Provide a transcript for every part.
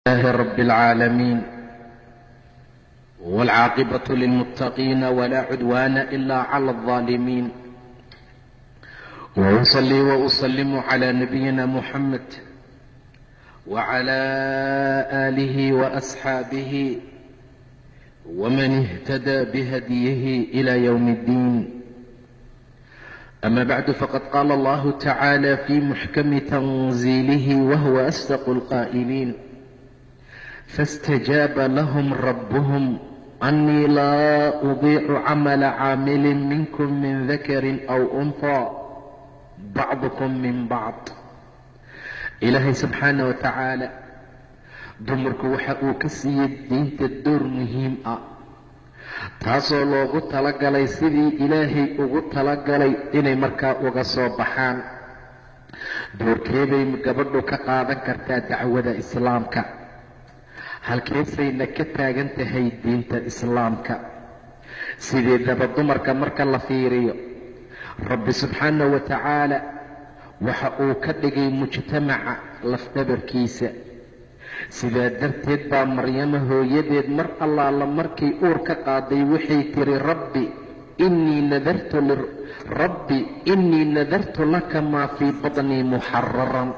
لله رب العالمين والعاقبة للمتقين ولا عدوان إلا على الظالمين وأصلي وأسلم على نبينا محمد وعلى آله وأصحابه ومن اهتدى بهديه إلى يوم الدين. أما بعد، فقد قال الله تعالى في محكم تنزيله وهو أصدق القائلين: فاستجاب لهم ربهم أني لا أضيع عمل عامل منكم من ذكر أو أنثى بعضكم من بعض. ilaahay subxaana wa tacaala dumarku waxa uu ka siiyey diinta door muhiim ah, taasoo loogu talagalay sidii ilaahay ugu talagalay inay markaa uga soo baxaan. doorkeeday gabadhu ka qaadan kartaa dacwada islaamka? halkeesayna ka taagan tahay diinta islaamka? sideedaba dumarka marka la fiiriyo, rabbi subxaana wa tacaala waxa uu ka dhigay mujtamaca lafdabarkiisa. sidaa darteed baa maryamo hooyadeed mar allaala markay uur ka qaaday waxay tiri, rabbi innii nadartu laka maa fii badnii muxararan.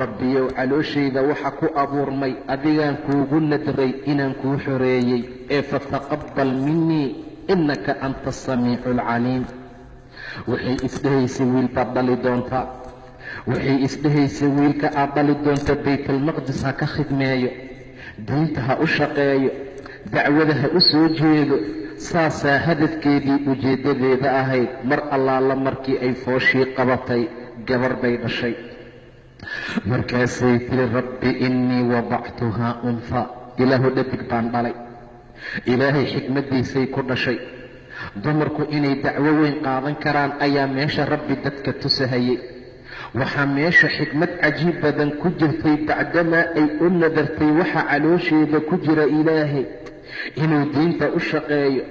rabbiyow, calooshayda waxa ku abuurmay adigaan kuugu nadray inaan kuu xoreeyey, ee fataqabbal minii innaka anta asamiicu alcaliim. waxay isdhehaysay wiil baad dhali doontaa, waxay isdhehaysay wiilka aad dhali doonta baytalmaqdis ha ka khidmeeyo, diinta ha u shaqeeyo, dacwada ha u soo jeedo. saasaa hadafkeedii ujeeddadeeda ahayd. mar allaala markii ay fooshii qabatay, gabar bay dhashay. markaasay tiri, rabbi innii wadactuhaa unthaa. ilaahu dhadig baan dhalay. ilaahay xikmaddiisay ku dhashay. dumarku inay dacwo weyn qaadan karaan ayaa meesha rabbi dadka tusahayay. waxaa meesha xikmad cajiib badan ku jirtay. bacdamaa ay u nadartay waxa caloosheeda ku jira ilaahay, inuu diinta u shaqeeyo,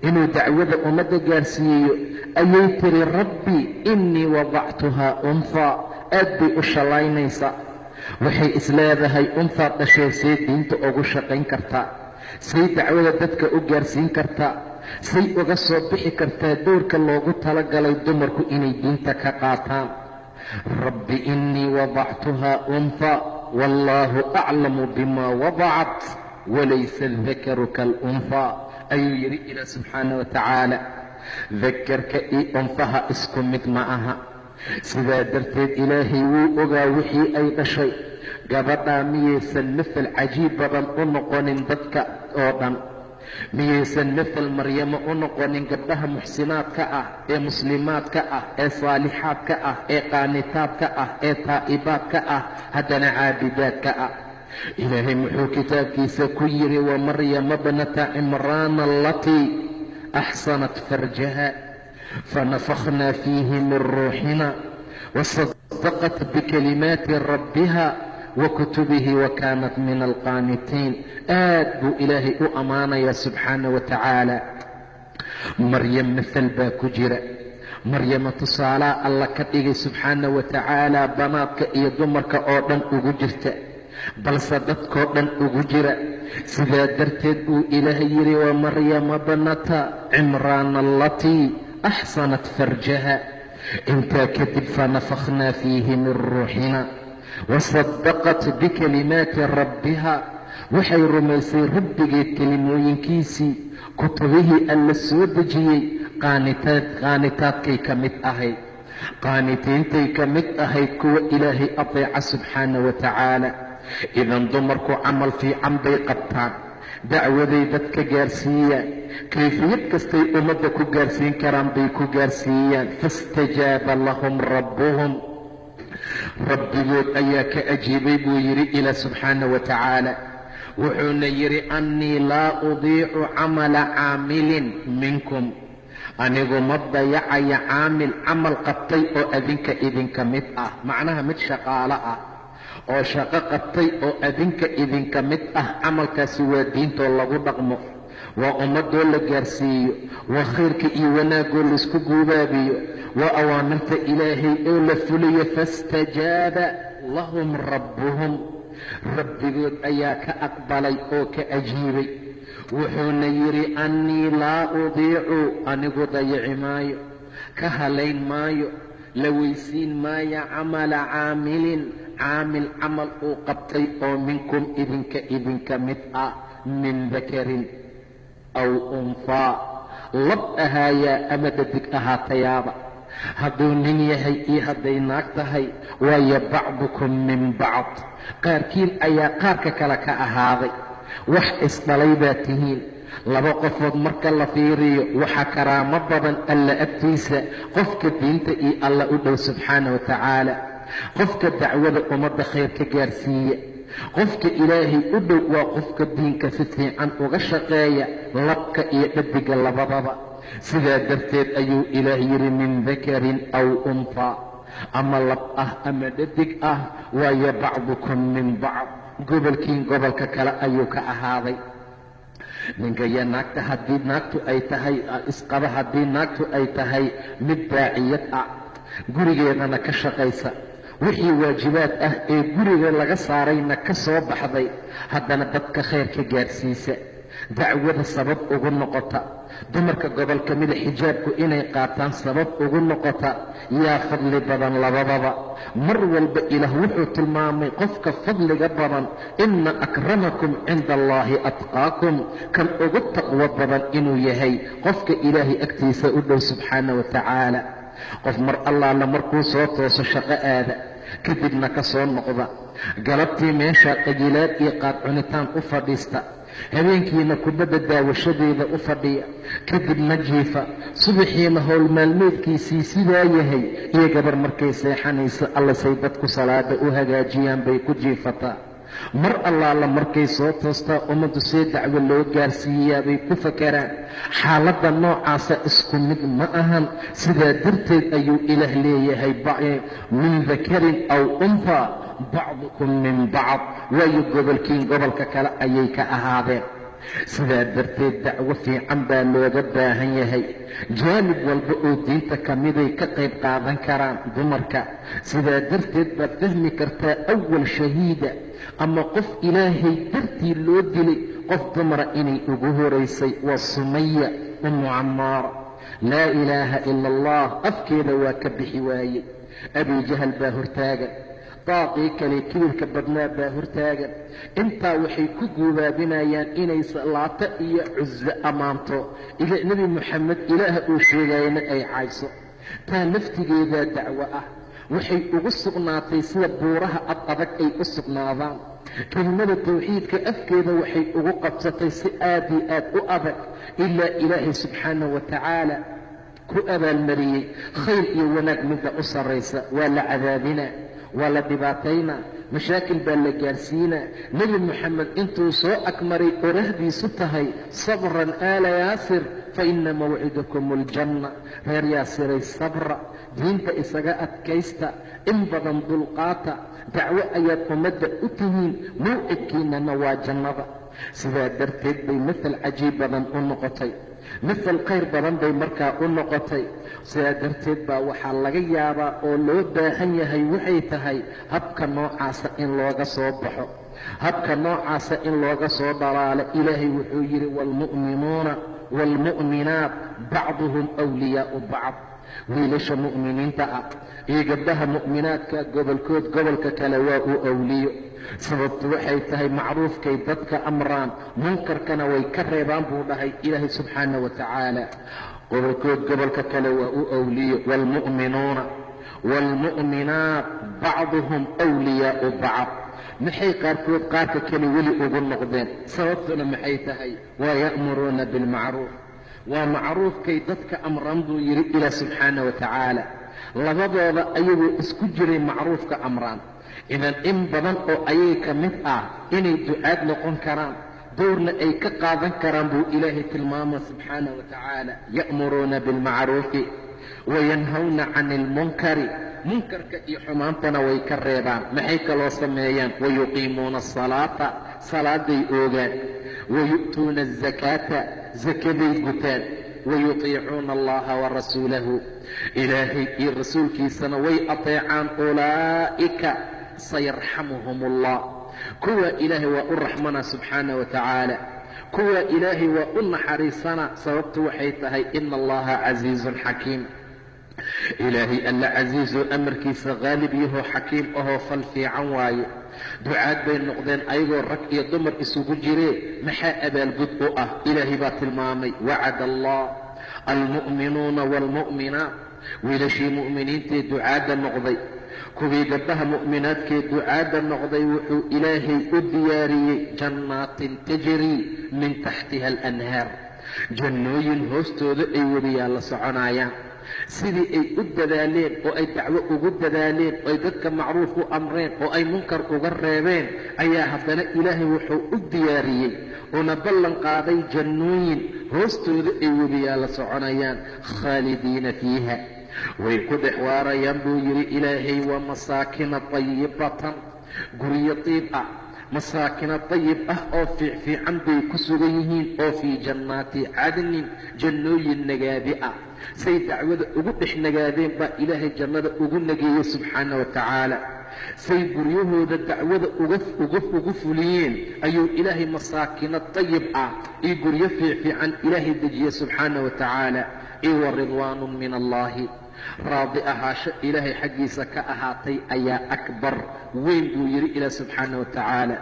inuu dacwada ummadda gaarsiiyo, ayay tiri, rabbi innii wadactuhaa unthaa. aad bay u shallaynaysaa. waxay isleedahay, unthaad dhashee say diinta ugu shaqayn kartaa, say dacwada dadka u gaarsiin kartaa, say uga soo bixi kartaa doorka loogu talagalay dumarku inay diinta ka qaataan. rabbi innii wadactuhaa unthaa wallaahu aclamu bimaa wadacat walaysa aldakaru kaalunthaa, ayuu yidhi ilaah subxaana wa tacaala. dakarka iyo unfaha isku mid ma aha. sidaa darteed ilaahay wuu ogaa wixii ay dhashay. gabadhaa miyaysan mithal cajiib badan u noqonin dadka oo dhan? miyaysan mithal maryamo u noqonin gabdhaha muxsinaadka ah, ee muslimaadka ah, ee saalixaadka ah, ee qaanitaadka ah, ee taa'ibaadka ah, haddana caabidaadka ah? ilaahay muxuu kitaabkiisa ku yidhi, wa maryama bnata cimraana alatii axsanat farjaha fanafakhnaa fiihi min ruuxina wasadaqat bikalimaati rabbiha wa kutubihi wa kaanat min alqaanitiin. aad buu ilaahay u ammaanayaa subxaana wa tacaala. maryam mithal baa ku jira. maryama tusaalaa alla ka dhigay subxaana wa tacaala, banaadka iyo dumarka oo dhan ugu jirta, balse dadkoo dhan ugu jira. sidaa darteed buu ilaahay yidhi, wa maryama bnata cimraana alatii axsanat farjaha. intaa kadib fanafakhnaa fiihi min ruuxina wasadaqat bikalimaati rabbiha. waxay rumaysay rabbigeed kelimooyinkiisii, kutubihii alla soo dejiyey. qaanitaadkay ka mid ahayd, qaanitiintay ka mid ahayd kuwa ilaahay ateeca subxaana wa tacaala. idan dumarku camal fiican bay qabtaan, dacwaday dadka gaarsiiyaan, kayfiyad kastay ummadda ku gaarsiin karaan bay ku gaarsiiyaan. faاstajaaba lahum rabbuhum. rabbigood ayaa ka ajiibay buu yidhi ilaah subxaana wa tacaala. wuxuuna yidhi, annii laa udiicu camala caamilin minkum. anigu ma dayacaya caamil camal qabtay oo adinka idinka mid ah. macnaha mid shaqaalo ah oo shaqo qabtay oo adinka idinka mid ah. camalkaasi waa diintoo lagu dhaqmo, waa ummadoo la gaarsiiyo, waa khayrka iyo wanaagoo laysku guubaabiyo, waa awaamirta ilaahay oo la fuliyo. faاstajaaba lahum rabbuhum. rabbigood ayaa ka aqbalay oo ka ajiibay. wuxuuna yidhi annii laa udiicu, anigu dayici maayo, ka halayn maayo, la weysiin maayo camala caamilin, caamil camal uu qabtay oo minkum idinka mid ah, min dakarin aw unhaa, lab ahaayaa ama dadig ahaatayaaba, hadduu nin yahay iyo hadday naag tahay, waayo bacdukum min bacd, qaarkiin ayaa qaarka kale ka ahaaday. wax isdhalay baa tihiin. laba qofood marka la fiiriyo waxaa karaamo badan alla agtiisa qofka diinta iyo alla u dhow subxaana wa tacaala, qofka dacwada ummadda khayr ka gaarsiiya. qofka ilaahay u dhow waa qofka diinka si fiican uga shaqeeya, labka iyo dhadiga labadaba. sidaa darteed ayuu ilaah yidhi min dakarin aw unhaa, ama lab ah ama dhadig ah, waayo bacdukum min bacd, gobolkiin gobolka kale ayuu ka ahaaday. ninka iyo naagta haddii naagtu ay tahay isqaba, haddii naagtu ay tahay mid daaciyad ah, gurigeedana ka shaqaysa, wixii waajibaad ah ee guriga laga saarayna ka soo baxday, haddana dadka khayr ka gaarsiisa, dacwada sabab ugu noqota, dumarka gobol ka mida xijaabku inay qaataan sabab ugu noqota, yaa fadli badan labadaba. mar walba ilaah wuxuu tilmaamay qofka fadliga badan, ina akramakum cinda allaahi atqaakum, kan ugu taqwo badan inuu yahay qofka ilaahay agtiisa u dhow subxaana wa tacaala. qof mar allaala markuu soo tooso shaqo aada, kadibna ka soo noqda, galabtii meesha qajilaad iyo qaad cunitaan u fadhiista, habeenkiina kubadda daawashadeeda u fadhiya, kadibna jiifa, subaxiina howl maalmeedkiisii sidaa yahay, iyo gabar markay seexanaysa allasay dadku salaada u hagaajiyaan bay ku jiifataa. mar allaala markay soo toostaa ummaddu see dacwo loo gaarsiiyaa bay ku fakaraan. xaaladda noocaasa isku mid ma ahan. sidaa darteed ayuu ilaah leeyahay min dakarin aw unhaa bacdukum min bacd, waayo gobolkiin gobolka kale ayay ka ahaadeen. sidaa darteed dacwo fiican baa looga baahan yahay. jaanib walba oo diinta ka miday ka qayb qaadan karaan dumarka. sidaa darteed baad fahmi kartaa awal shahiida ama qof ilaahay dartii loo dilay qof dumara inay ugu horaysay, waa Sumaya ummu Cammaara. laa ilaaha ila allah afkeeda waa ka bixi waayey. abi jahal baa hortaagan, daaqii kale kibirka badnaa baa hortaagan. intaa waxay ku guubaabinayaan inay Laata iyo Cuzza ammaanto, nebi moxamed ilaaha uu sheegayana ay cayso. taa laftigeedaa dacwo ah. waxay ugu sugnaatay sida buuraha ad adag ay u sugnaadaan. kelimada tawxiidka afkeeda waxay ugu qabsatay si aad iyo aad u adag, ilaa ilaahay subxaanahu wa tacaala ku abaalmariyey khayr iyo wanaag midda u sarraysa. waa la cadaabinaa, waa la dhibaataynaa, mashaakil baa la gaarsiinaa. nebi moxamed intuu soo agmaray orahdiisu tahay sabran aala yaasir fa ina mawcidakum aljanna. reer yaasiray sabra, diinta isaga adkaysta, in badan dulqaata, dacwo ayaad ummadda u tihiin, mawcidkiinana waa jannada. sidaa darteed bay mathal cajiib badan u noqotay, mathal khayr badan bay markaa u noqotay. sidaa darteed baa waxaa laga yaabaa oo loo baahan yahay waxay tahay habka noocaasa in looga soo baxo, habka noocaasa in looga soo dhalaalo. ilaahay wuxuu yidhi waalmu'minuuna waalmu'minaat bacduhum wliyaau bacd. wiilasha mu'miniinta ah iyo gabdhaha mu'minaadka gobolkood gobolka kale waa uu awliyo. sababtu waxay tahay macruufkay dadka amraan, munkarkana way ka reebaan buu dhahay ilaahay subxaana wa tacaala. gobolkood gobolka kale waa uu awliyo. waalmu'minuuna waalmu'minaat bacduhum wliyaau bacd. maxay qaarkood qaarka kale weli ugu noqdeen? sababtuna maxay tahay? waa ya'muruuna bilmacruuf, waa macruufkay dadka amraan buu yidhi ilaah subxaana wa tacaala. labadooda ayagoo isku jiray macruufka amraan. idan in badan oo ayay ka mid ah inay ducaad noqon karaan, dowrna ay ka qaadan karaan buu ilaahay tilmaama subxaana wa tacaala. ya'muruuna bilmacruufi wayanhawna cani ilmunkari, munkarka iyo xumaantana way ka reebaan. maxay kaloo sameeyaan? wayuqiimuuna asalaata, salaaday oogaan. wayu'tuuna azakaata, zakaday gutaan. wayutiicuuna allaha warasuulahu, ilaahay iyo rasuulkiisana way ateecaan. ulaa'ika sayarxamuhum allah, kuwa ilaahay waa u raxmana subxaanahu watacaala, kuwa ilaahay waa u naxariisana. sababtu waxay tahay ina allaha casiizun xakiim. ilaahay alla casiizoo amarkiisa qaalib yahoo xakiim ahoo fal fiican waaye. ducaad bay noqdeen ayagoo rag iyo dumar isugu jiree maxaa abaalgud u ah? ilaahay baa tilmaamay, wacada allah almu'minuuna waalmu'minaat, wiilashii mu'miniintee ducaadda noqday, kuwii gabdhaha mu'minaadkee ducaadda noqday wuxuu ilaahay u diyaariyey jannaatin tajrii min taxtiha alanhaar, jannooyin hoostooda ay webiyaa la soconayaan. sidii ay u dadaaleen oo ay dacwo ugu dadaaleen oo ay dadka macruuf u amreen oo ay munkar uga reebeen, ayaa haddana ilaahay wuxuu u diyaariyey una ballan qaaday jannooyin hoostooda ay webiyaa la soconayaan, khaalidiina fiiha, way ku dhex waarayaan buu yidhi ilaahay. waa masaakina tayibatan, guryo tiib ah, masaakina tayib ah oo fiicfiican bay ku sugan yihiin, oo fii jannaati cadnin, jannooyin nagaadi ah. say dacwada ugu dhex nagaadeen baa ilaahay jannada ugu nageeyey subxaana wa tacaala. say guryahooda dacwada ugu fuliyeen ayuu ilaahay masaakino tayib ah iyo guryo fiicfiican ilaahay dejiyey subxaana wa tacaala. iyo wa ridwaanun min allahi, raadi ahaasho ilaahay xaggiisa ka ahaatay ayaa akbar, weyn buu yidhi ilaah subxaana wa tacaala.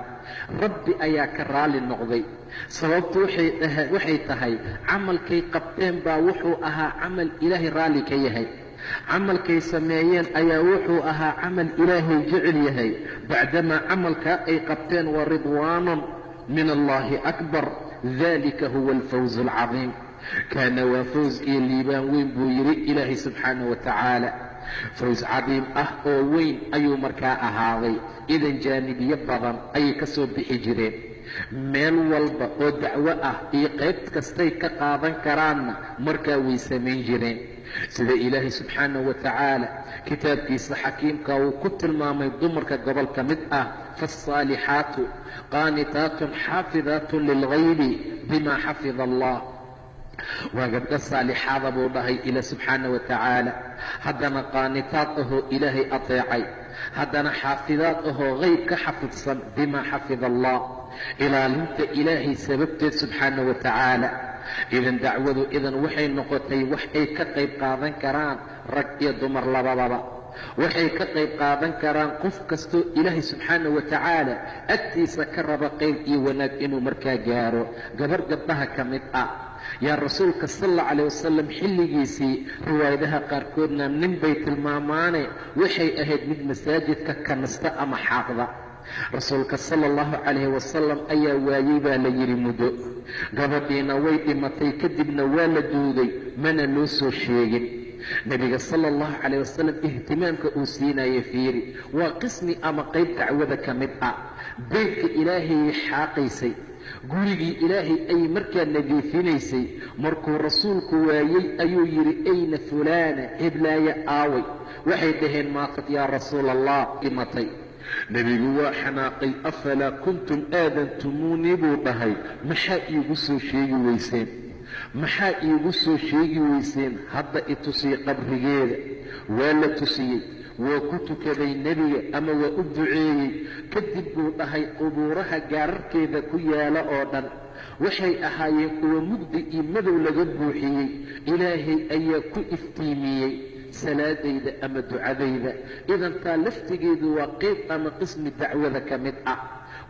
rabbi ayaa ka raali noqday. sababtu waxay tahay camalkay qabteen baa wuxuu ahaa camal ilaahay raalli ka yahay. camalkay sameeyeen ayaa wuxuu ahaa camal ilaahay jecel yahay. bacdamaa camalkaa ay qabteen wa ridwaanun min allahi akbar, dalika huwa alfawz alcadiim. kaana waa fawz iyo liibaan weyn buu yidhi ilaahay subxaana wa tacaala. fawz cadiim ah oo weyn ayuu markaa ahaaday. idan jaanibiyo badan ayay ka soo bixi jireen. meel walba oo dacwo ah iyo qayb kastay ka qaadan karaanna markaa way samayn jireen. sida ilaahay subxaanahu wa tacaala kitaabkiisa xakiimka uu ku tilmaamay dumarka gobol ka mid ah, faasaalixaatu qaanitaatun xaafidaatun lilghaybi bima xafida allah. waa gabdho saalixaada buu dhahay ilaah subxaana wa tacaala, haddana qaanitaad ahoo ilaahay ateecay, haddana xaafidaad ahoo qayb ka xafidsan bimaa xafida allah, ilaalinta ilaahay sababteed subxaana wa tacaala. idan dacwadu idan waxay noqotay wax ay ka qayb qaadan karaan rag iyo dumar labadaba. waxay ka qayb qaadan karaan qof kastoo ilaahay subxaana wa tacaala agtiisa ka raba qayb iyo wanaag inuu markaa gaaro. gabar gabdhaha ka mid ah yaa rasuulka sal allau calayh wasalam xilligiisii riwaayadaha qaarkoodna nin bay tilmaamaane waxay ahayd mid masaajidka kanasta ama xaaqda. rasuulka sala allahu calayhi wasalam ayaa waayey baa la yidhi muddo. gabadhiina way dhimatay, kadibna waa la duuday, mana loo soo sheegin. nebiga sala allahu calayh wasalam ihtimaamka uu siinaya fiiri, waa qismi ama qayb dacwada ka mid ah. beydka ilaahayay xaaqaysay, gurigii ilaahay ayay markaa nadiifinaysay. markuu rasuulku waayey ayuu yidhi ayna fulaana, heblaaya aaway? waxay dhaheen maatad yaa rasuula allah, dhimatay. nebigu waa xanaaqay, afalaa kuntum aadantumuunii buu dhahay, maxaa iigu soo sheegi weyseen? maxaa iigu soo sheegi weyseen? hadda i tusiyey qabrigeeda. waa la tusiyey, waa ku tukaday nebiga ama waa u duceeyey. kadib buu dhahay qubuuraha gaararkeeda ku yaala oo dhan waxay ahaayeen kuwa mugdi iyo madow laga buuxiyey. ilaahay ayaa ku iftiimiyey salaadayda ama ducadayda. idan taa laftigeedu waa qayb ama qismi dacwada ka mid ah.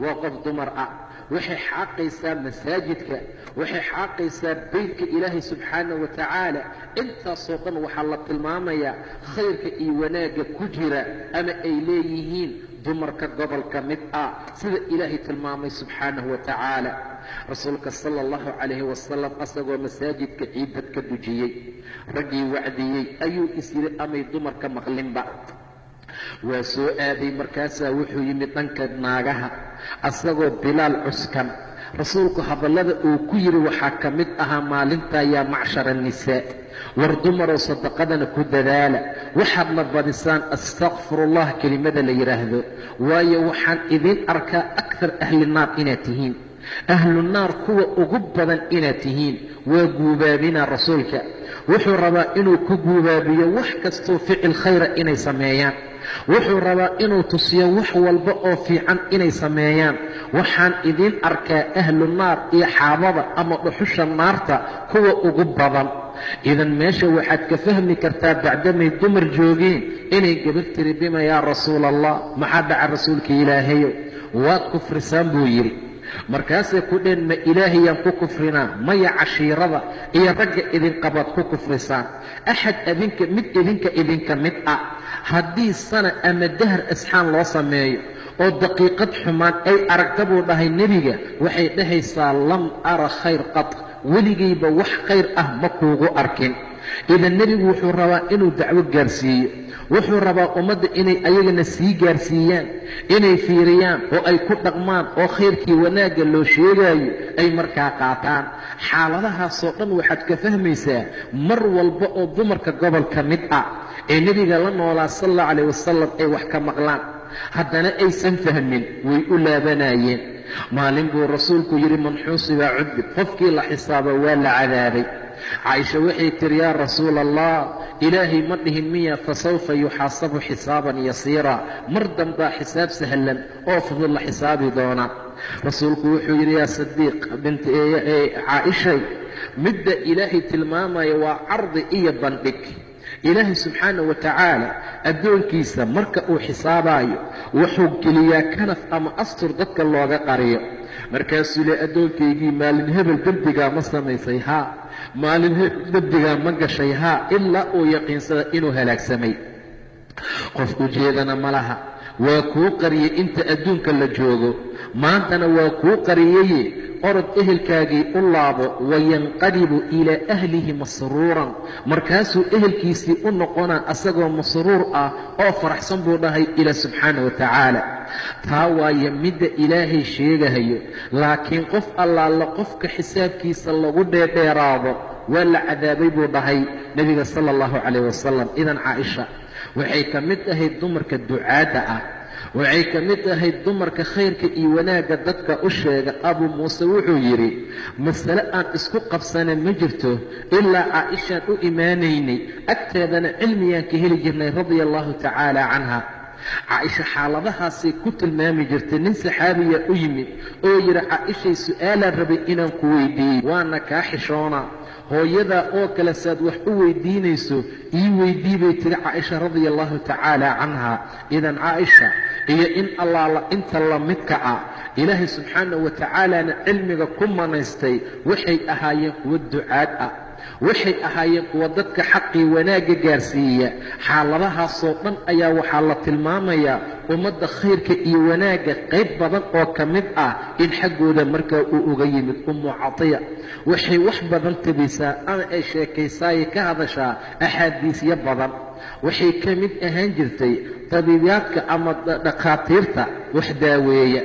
waa qof dumar ah, waxay xaaqaysaa masaajidka, waxay xaaqaysaa beydka ilaahay subxaana wa tacaala. intaasoo dhan waxaa la tilmaamayaa khayrka iyo wanaagga ku jira ama ay leeyihiin dumarka gobol ka mid ah, sida ilaahay tilmaamay subxaanahu wa tacaala. rasuulka sala allahu calayhi wasalam asagoo masaajidka ciidad ka dujiyey, raggii wacdiyey ayuu is yidhi amay dumarka maqlinba. waa soo aaday, markaasaa wuxuu yimid dhanka naagaha asagoo bilaal cuskan. rasuulku hadallada uu ku yidhi waxaa ka mid ahaa maalintaa yaa macshara annisaa, war dumaroo sadaqadana ku dadaala, waxaad la badisaan astakfirullah kelimada la yidhaahdo, waayo waxaan idin arkaa akthar ahli naar inaad tihiin, ahlu naar kuwa ugu badan inaad tihiin. waa guubaabinaa rasuulka, wuxuu rabaa inuu ku guubaabiyo wax kastoo ficil khayra inay sameeyaan. wuxuu rabaa inuu tusiyo wax walba oo fiican inay sameeyaan. waxaan idiin arkaa ahlu naar iyo xaabada ama dhuxusha naarta kuwa ugu badan. idan meesha waxaad ka fahmi kartaa bacdamay dumar joogeen inay gabar tiri bima yaa rasuula allah, maxaa dhaca rasuulka ilaahayow, waad kufrisaan buu yidhi. markaasay ku dheen ma ilaahayaan ku kufrinaa? maya, cashiirada iyo ragga idinqabaad ku kufrisaan. axad idinka mid ah haddii sana ama dahar asxaan loo sameeyo oo daqiiqad xumaan ay aragta buu dhahay nebiga, waxay dhahaysaa lam ara khayr qad, weligayba wax khayr ah ma kuugu arkin. idan nebigu wuxuu rabaa inuu dacwo gaarsiiyo, wuxuu rabaa ummadda inay ayagana sii gaarsiiyaan, inay fiiriyaan oo ay ku dhaqmaan oo khayrkii wanaagga loo sheegaayo ay markaa qaataan. xaaladahaasoo dhan waxaad ka fahmaysaa mar walba oo dumarka gobol ka mid ah ee nebiga la noolaa sala allahu calayh wasalam ay wax ka maqlaan haddana aysan fahmin, way u laabanayeen. maalin buu rasuulku yidhi man xuusiba cudib, qofkii la xisaabo waa la cadaabay. caaisha waxay tiri yaa rasuula allah, ilaahay ma dhihin miya fasawfa yuxaasabu xisaaban yasiira, mar dambaa xisaab sahlan oo fudud la xisaabi doona. rasuulku wuxuu yidhi yaa sadiiq binti caaishay, midda ilaahay tilmaamaya waa cardi iyo bandhig. ilaahay subxaanahu wa tacaala addoonkiisa marka uu xisaabaayo wuxuu geliyaa kanaf ama astur dadka looga qariyo. markaasuu le addoonkaygii maalin hebel dembigaa ma samaysay? haa. maalin hebel dembigaa ma gashay? haa. ilaa uu yaqiinsada inuu halaagsamay. qof ujeedana ma laha, waa kuu qariyey inta adduunka la joogo, maantana waa kuu qariyeye orod ehelkaagii u laabo. wayanqalibu ilaa ahlihi masruuran, markaasuu ehelkiisii u noqonaa asagoo masruur ah oo faraxsan buu dhahay ilaah subxaanahu wa tacaala. taa waaye midda ilaahay sheegahayo. laakiin qof allaala qofka xisaabkiisa lagu dheerdheeraado waa la cadaabay buu dhahay nebiga sala allahu calayh wasalam. idan caaisha waxay ka mid ahayd dumarka ducaadda ah, waxay ka mid ahayd dumarka khayrka iyo wanaagga dadka u sheega. abuu muuse wuxuu yidhi masale aan isku qabsana ma jirto ilaa caaishaan u imaanaynay, agteedana cilmiyaan ka heli jirnay radia allahu tacaala canha. caaisha xaaladahaasay ku tilmaami jirtay. nin saxaabiya u yimid oo yidhi caaishay su'aalaan rabay inaan ku weydiiyey, waana kaa xishoonaa, hooyadaa oo kale saad wax u weydiinayso ii weydii bay tiri caaisha radia allahu tacaala canha. idan caaisha iyo in allaala inta la midka ah ilaahay subxaanahu wa tacaalana cilmiga ku manaystay waxay ahaayeen kuwo ducaad ah, waxay ahaayeen kuwa dadka xaqii wanaagga gaarsiiya. xaaladahaasoo dhan ayaa waxaa la tilmaamayaa ummadda khayrka iyo wanaagga qayb badan oo ka mid ah in xaggooda markaa uu uga yimid. ummu catiya waxay wax badan tabisaa ama ay sheekaysaaye ka hadashaa axaadiisyo badan. waxay ka mid ahaan jirtay tabiibyaadka ama dhakhaatiirta wax daaweeya.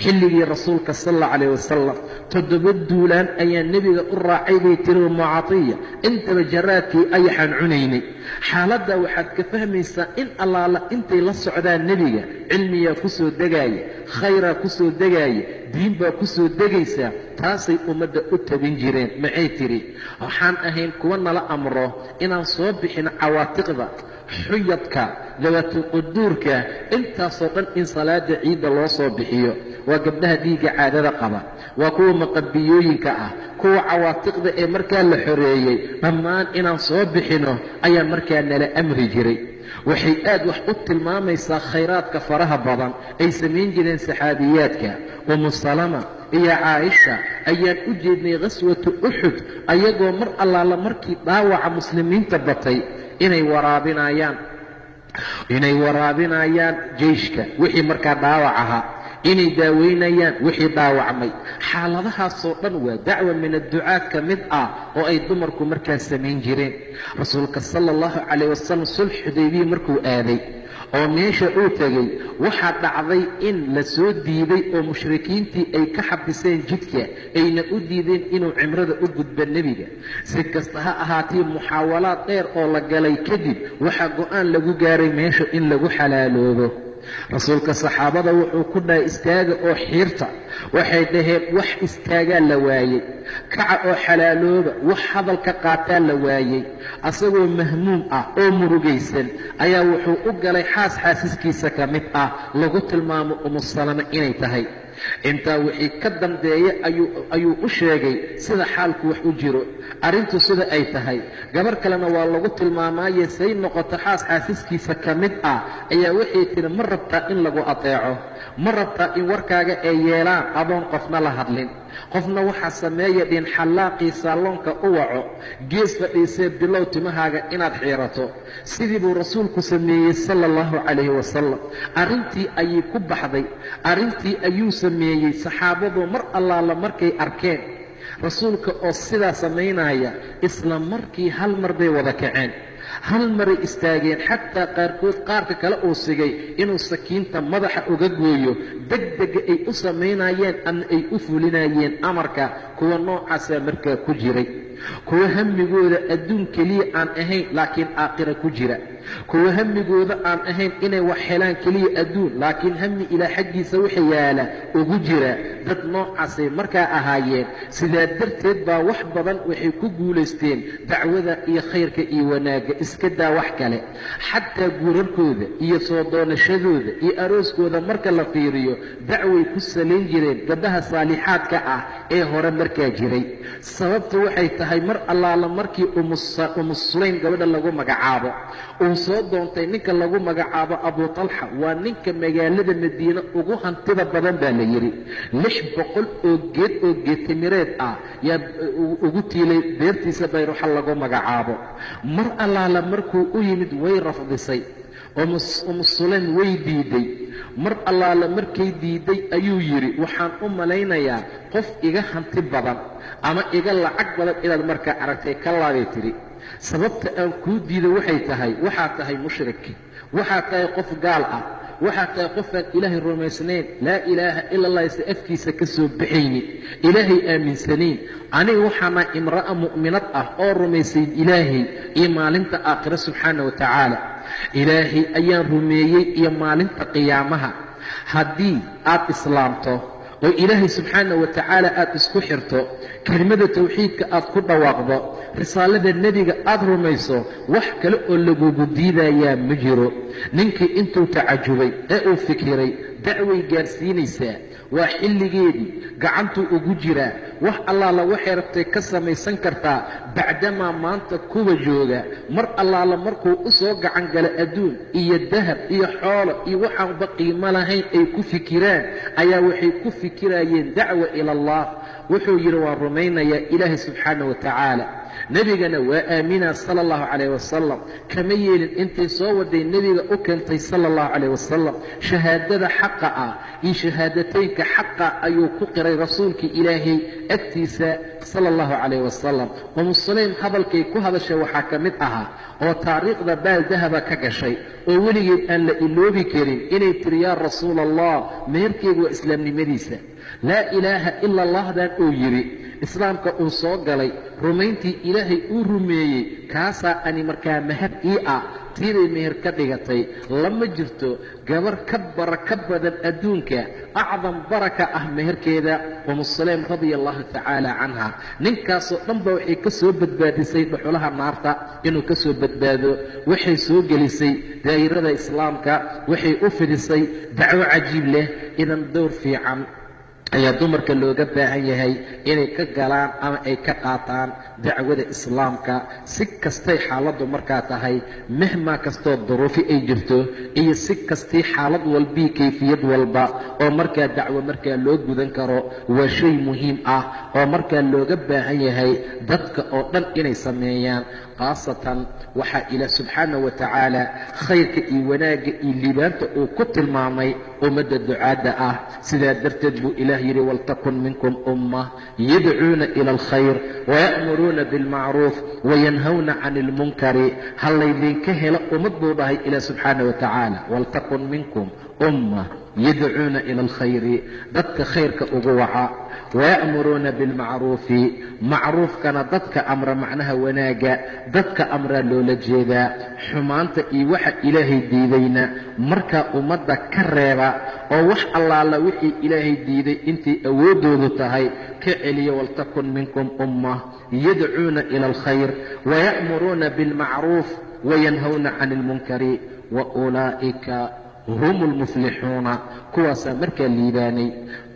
xilligii rasuulka sala allahu calayh wasalam 7 duulaan ayaa nebiga u raacay bay tiri ummu catiya, intaba jaraadkii ayaxaan cunaynay. xaaladdaa waxaad ka fahmaysaa in allaala intay la socdaan nebiga cilmiyaa ku soo degaaya, khayraa ku soo degaaya, diin baa ku soo degaysaa. taasay ummadda u tabin jireen. maxay tidhi waxaan ahayn kuwa nala amro inaan soo bixino cawaatiqda, xuyadka, dawaatuquduurka, intaasoo dhan in salaada ciidda loo soo bixiyo. waa gabdhaha dhiigga caadada qaba, waa kuwa maqabiyooyinka ah, kuwa cawaatiqda ee markaa la xoreeyey, dhammaan inaan soo bixino ayaa markaa nala amri jiray. waxay aad wax u tilmaamaysaa khayraadka faraha badan ay samayn jireen saxaabiyaadka. umu salama iyo caaisha ayaan u jeednay khaswatu uxud ayagoo mar allaala markii dhaawaca muslimiinta batay inay waraabinayaan jeyshka wixii markaa dhaawac ahaa, inay daaweynayaan wixii dhaawacmay. xaaladahaasoo dhan waa dacwa min adducaad ka mid ah oo ay dumarku markaas samayn jireen. rasuulka sala allahu calayh wasalam sulx xudaybiya markuu aaday oo meesha uu tegey, waxaa dhacday in la soo diiday oo mushrikiintii ay ka xabiseen jidka, ayna u diideen inuu cimrada u gudbo nebiga. si kasta ha ahaatee muxaawalaad dheer oo la galay kadib waxaa go'aan lagu gaaray meesha in lagu xalaaloobo. rasuulka saxaabada wuxuu ku dhahay istaaga oo xiirta waxay dhaheen wax istaagaa la waayey, kaca oo xalaalooba, wax hadalka qaataa la waayey. asagoo mahmuum ah oo murugaysan ayaa wuxuu u galay xaaskiisa ka mid ah, lagu tilmaamo Umu Salama inay tahay. intaa wixii ka dambeeya ayuu u sheegay sida xaalku wax u jiro, arrintu sida ay tahay. gabar kalena waa lagu tilmaamaaye say noqoto xaaskiisa ka mid ah ayaa waxay tiri, ma rabtaa in lagu ateeco, ma rabtaa in warkaaga ay yeelaan adoon qofna la hadlin. qofna waxaa sameeya dhin xallaaqii saaloonka u waco, gees fadhiisee bilow timahaaga inaad xiirato. sidii buu rasuulku sameeyey sala allahu calayhi wasalam. arrintii ayay ku baxday, arrintii ayuu sameeyey. saxaabadu mar allaala markay arkeen rasuulka oo sidaa samaynaya, isla markii hal mar bay wada kaceen, hal maray istaageen. xataa qaarkood qaarka kale uu sigay inuu sakiinta madaxa uga gooyo, degdega ay u samaynayeen ama ay u fulinayeen amarka. kuwa noocaasaa markaa ku jiray, kuwa hamigooda adduun keliya aan ahayn laakiin aakhira ku jira, kuwa hamigooda aan ahayn inay wax helaan keliya adduun laakiin hami ilaa xaggiisa waxa yaala ugu jira. dad noocaasay markaa ahaayeen. sidaa darteed baa wax badan waxay ku guulaysteen dacwada iyo khayrka iyo wanaagga, iska daa wax kale. xataa guurarkooda iyo soo doonashadooda iyo arooskooda marka la fiiriyo, dacway ku salayn jireen gabdhaha saalixaadka ah ee hore markaa jiray. sababta waxay tahay mar allaala markii Umu Sulaym gabadha lagu magacaabo uu soo doontay ninka lagu magacaabo Abu Talxa, waa ninka magaalada Madiina ugu hantida badan baa la yidhi. 600 oo geedtimireed ah yaa ugu tiilay beertiisa Bayruuxa lagu magacaabo. mar allaala markuu u yimid way rafdisay, Umu Sulaym way diiday. mar allaala markay diiday ayuu yidhi, waxaan u malaynayaa qof iga hanti badan ama iga lacag badan inaad markaa aragtay. ka laabay tidhi, sababta aan kuu diido waxay tahay, waxaad tahay mushrik, waxaad tahay qof gaal ah, waxaad tahay qofaan ilaahay rumaysnayn, laa ilaaha ila allah ise afkiisa ka soo baxaynin, ilaahay aaminsanayn. aniga waxaana imra'a mu'minad ah oo rumaysayn ilaahay iyo maalinta aakhira subxaana wa tacaala. ilaahay ayaan rumeeyey iyo maalinta qiyaamaha. haddii aad islaamto oo ilaahay subxaana wa tacaala aad isku xirto, kelimada tawxiidka aad ku dhawaaqdo, risaalada nebiga aad rumayso, wax kale oo lagugu diidayaa ma jiro. ninkii intuu tacajubay ee uu fikiray, dacway gaarsiinaysaa, waa xilligeedii, gacantuu ugu jiraa, wax allaala waxay rabtay ka samaysan kartaa. bacdamaa maanta kuwa jooga mar allaala markuu u soo gacan gala adduun iyo dahab iyo xoolo iyo waxaanba qiimo lahayn ay ku fikiraan, ayaa waxay ku fikirayeen dacwa ila allah. wuxuu yidhi waan rumaynayaa ilaahay subxaana wa tacaala, nebigana waa aaminaa sala allahu calayh wasalam. kama yeelin intay soo waday nebiga u keentay sala allahu calayh wasalam. shahaadada xaqa ah iyo shahaadateynka xaqa ayuu ku qiray rasuulkii ilaahay agtiisa sala allahu calayh wasalam. Umu Sulaym hadalkay ku hadashay waxaa ka mid ahaa oo taariikhda baal dahaba ka gashay oo weligeed aan la iloobi karin, inay tiri yaa rasuula allah, meherkeygu waa islaamnimadiisa. laa ilaaha ila allahdan uu yidhi, islaamka uu soo galay, rumayntii ilaahay uu rumeeyey, kaasaa ani markaa mahad ii ah. tiibay meher ka dhigatay. lama jirto gabar ka baraka badan adduunka, acdam baraka ah meherkeeda Umu Sulaym radia allahu tacaala canha. ninkaasoo dhanba waxay ka soo badbaadisay dhuxulaha naarta inuu ka soo badbaado. waxay soo gelisay daa'irada islaamka, waxay u fidisay dacwo cajiib leh. idan dowr fiican ayaa dumarka looga baahan yahay inay ka galaan ama ay ka qaataan dacwada islaamka. si kastay xaaladdu markaa tahay, mahmaa kastoo duruufi ay jirto, iyo si kastii xaalad walbii kayfiyad walba oo markaa dacwo markaa loo gudan karo, waa shay muhiim ah oo markaa looga baahan yahay dadka oo dhan inay sameeyaan. khaasatan waxaa ilaah subxaana wa tacaala khayrka iyo wanaagga iyo liibaanta uu ku tilmaamay ummadda ducaadda ah. sidaa darteed buu ilaah yidhi, waltakun minkum umma yadcuuna ila alkhayr waya'muruuna bilmacruuf wayanhawna can ilmunkari. ha laydinka helo ummad buu dhahay ilaah subxaana wa tacaala, waltakun minkum umma yadcuuna ila alkhayri dadka khayrka ugu waca waya'muruuna bilmacruufi macruufkana dadka amra macnaha wanaagga dadka amraa loola jeedaa xumaanta iyo waxa ilaahay diidayna markaa ummadda ka reeba oo wax allaala wixii ilaahay diiday intii awooddoodu tahay ka celiya waltakun minkum ummah yadcuuna ila alkhayr waya'muruuna bilmacruuf wayanhawna can ilmunkari waulaa'ika hum lmuflixuuna kuwaasaa markaa liibaanay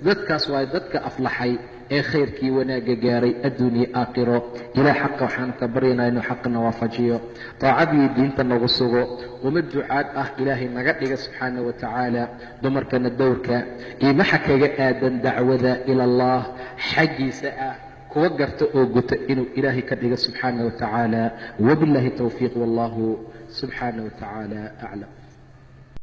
dadkaas waa dadka aflaxay ee khayrkii wanaagga gaaray adduuniya aakhiro ilaah xaqa waxaanu ka baryaynaa inuu xaqna waafajiyo taacadii diinta nagu sugo ummad ducaad ah ilaahay naga dhiga subxaana wa tacaala dumarkana dowrka iyo maxa kaga aadan dacwada ila allah xaggiisa ah kuwa garta oo guta inuu ilaahay ka dhiga subxaana wa tacaala wabillahi towfiiq wallahu subxaana wa tacaala aclam